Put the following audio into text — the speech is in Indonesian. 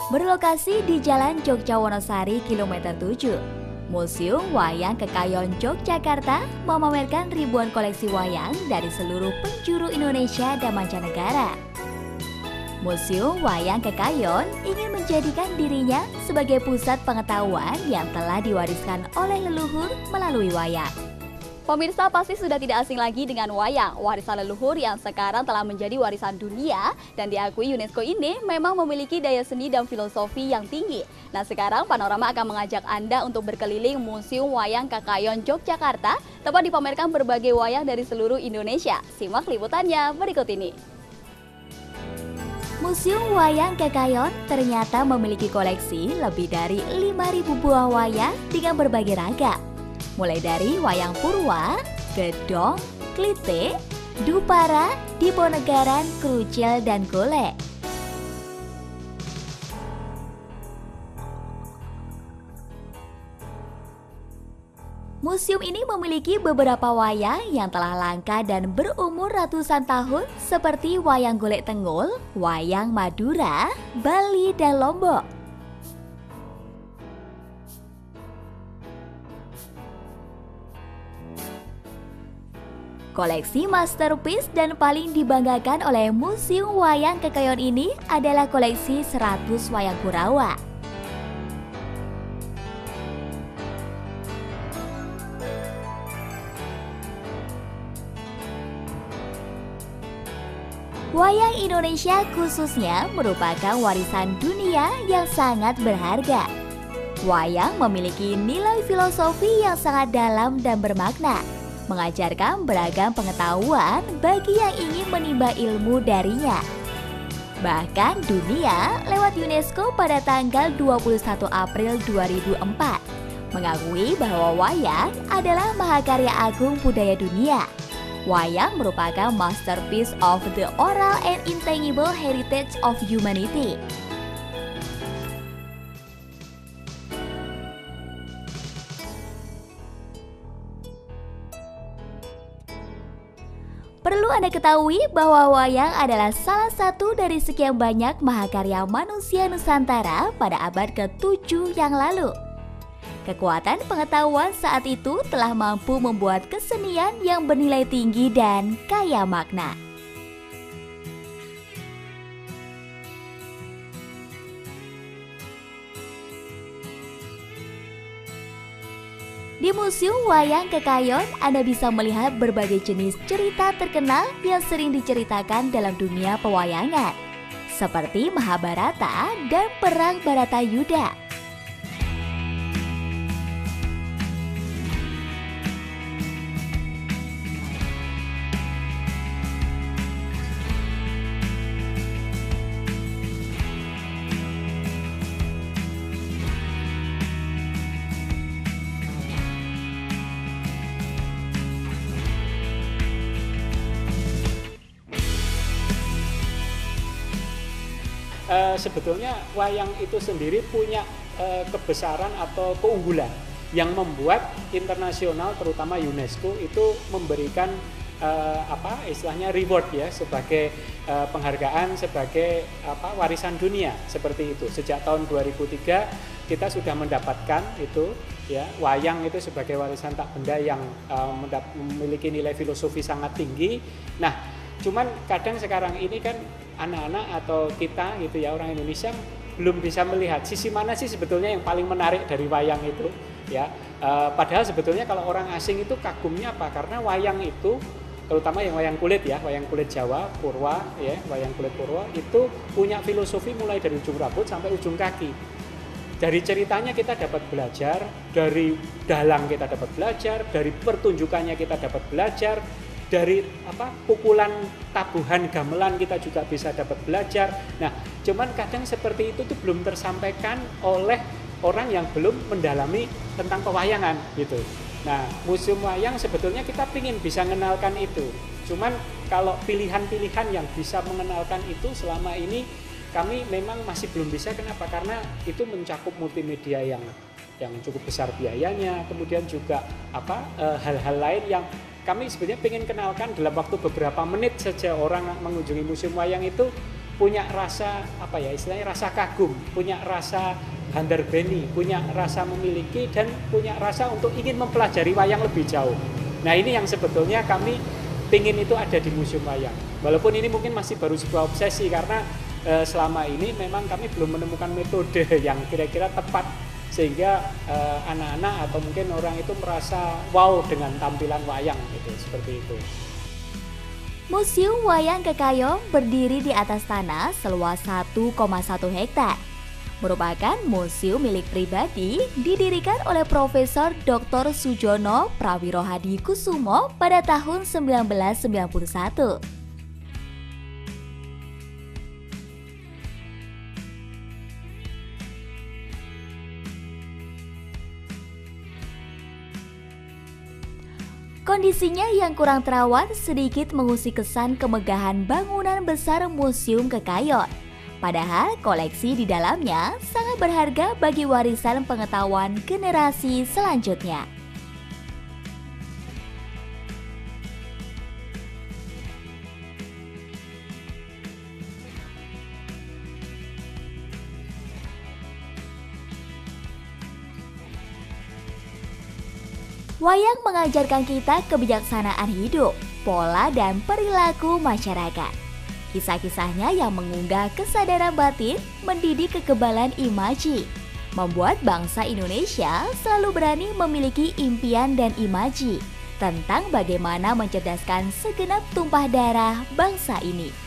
Berlokasi di Jalan Jogja Wonosari kilometer 7, Museum Wayang Kekayon Yogyakarta memamerkan ribuan koleksi wayang dari seluruh penjuru Indonesia dan mancanegara. Museum Wayang Kekayon ingin menjadikan dirinya sebagai pusat pengetahuan yang telah diwariskan oleh leluhur melalui wayang. Pemirsa pasti sudah tidak asing lagi dengan wayang, warisan leluhur yang sekarang telah menjadi warisan dunia dan diakui UNESCO ini memang memiliki daya seni dan filosofi yang tinggi. Nah sekarang Panorama akan mengajak Anda untuk berkeliling Museum Wayang Kekayon Yogyakarta, tempat dipamerkan berbagai wayang dari seluruh Indonesia. Simak liputannya berikut ini. Museum Wayang Kekayon ternyata memiliki koleksi lebih dari 5.000 buah wayang dengan berbagai ragam. Mulai dari wayang Purwa, Gedong, Klite, Dupara, Diponegoro, Krucil, dan Golek. Museum ini memiliki beberapa wayang yang telah langka dan berumur ratusan tahun seperti wayang Golek Tengul, wayang Madura, Bali, dan Lombok. Koleksi masterpiece dan paling dibanggakan oleh Museum Wayang Kekayon ini adalah koleksi 100 wayang Kurawa. Wayang Indonesia khususnya merupakan warisan dunia yang sangat berharga. Wayang memiliki nilai filosofi yang sangat dalam dan bermakna, mengajarkan beragam pengetahuan bagi yang ingin menimba ilmu darinya. Bahkan dunia lewat UNESCO pada tanggal 21 April 2004 mengakui bahwa wayang adalah mahakarya agung budaya dunia. Wayang merupakan masterpiece of the oral and intangible heritage of humanity. Perlu Anda ketahui bahwa wayang adalah salah satu dari sekian banyak mahakarya manusia Nusantara pada abad ke-7 yang lalu. Kekuatan pengetahuan saat itu telah mampu membuat kesenian yang bernilai tinggi dan kaya makna. Di Museum Wayang Kekayon, Anda bisa melihat berbagai jenis cerita terkenal yang sering diceritakan dalam dunia pewayangan, seperti Mahabharata dan Perang Baratayuda. Sebetulnya wayang itu sendiri punya kebesaran atau keunggulan yang membuat internasional terutama UNESCO itu memberikan istilahnya reward ya sebagai penghargaan sebagai warisan dunia seperti itu. Sejak tahun 2003 kita sudah mendapatkan itu ya wayang itu sebagai warisan tak benda yang memiliki nilai filosofi sangat tinggi. Nah, cuman kadang sekarang ini kan anak-anak atau kita gitu ya orang Indonesia belum bisa melihat sisi mana sih sebetulnya yang paling menarik dari wayang itu ya. Padahal sebetulnya kalau orang asing itu kagumnya apa? Karena wayang itu terutama yang wayang kulit ya, wayang kulit Jawa, Purwa ya, wayang kulit Purwa itu punya filosofi mulai dari ujung rambut sampai ujung kaki. Dari ceritanya kita dapat belajar, dari dalang kita dapat belajar, dari pertunjukannya kita dapat belajar, dari pukulan tabuhan gamelan kita juga bisa dapat belajar. Nah, cuman kadang seperti itu tuh belum tersampaikan oleh orang yang belum mendalami tentang pewayangan gitu. Nah, Museum Wayang sebetulnya kita ingin bisa mengenalkan itu. Cuman kalau pilihan-pilihan yang bisa mengenalkan itu selama ini kami memang masih belum bisa. Kenapa? Karena itu mencakup multimedia yang cukup besar biayanya, kemudian juga hal-hal lain yang kami sebenarnya ingin kenalkan dalam waktu beberapa menit saja. Orang mengunjungi Museum Wayang itu punya rasa apa ya istilahnya rasa kagum, punya rasa handarbeni, punya rasa memiliki dan punya rasa untuk ingin mempelajari wayang lebih jauh. Nah ini yang sebetulnya kami pingin itu ada di Museum Wayang. Walaupun ini mungkin masih baru sebuah obsesi karena selama ini memang kami belum menemukan metode yang kira-kira tepat sehingga anak-anak atau mungkin orang itu merasa wow dengan tampilan wayang gitu, seperti itu. Museum Wayang Kekayong berdiri di atas tanah seluas 1,1 hektar. Merupakan museum milik pribadi didirikan oleh Profesor Dr. Sujono Prawirohadi Kusumo pada tahun 1991. Kondisinya yang kurang terawat sedikit mengusik kesan kemegahan bangunan besar Museum Kekayong. Padahal koleksi di dalamnya sangat berharga bagi warisan pengetahuan generasi selanjutnya. Wayang mengajarkan kita kebijaksanaan hidup, pola dan perilaku masyarakat. Kisah-kisahnya yang mengunggah kesadaran batin, mendidik kekebalan imaji, membuat bangsa Indonesia selalu berani memiliki impian dan imaji tentang bagaimana mencerdaskan segenap tumpah darah bangsa ini.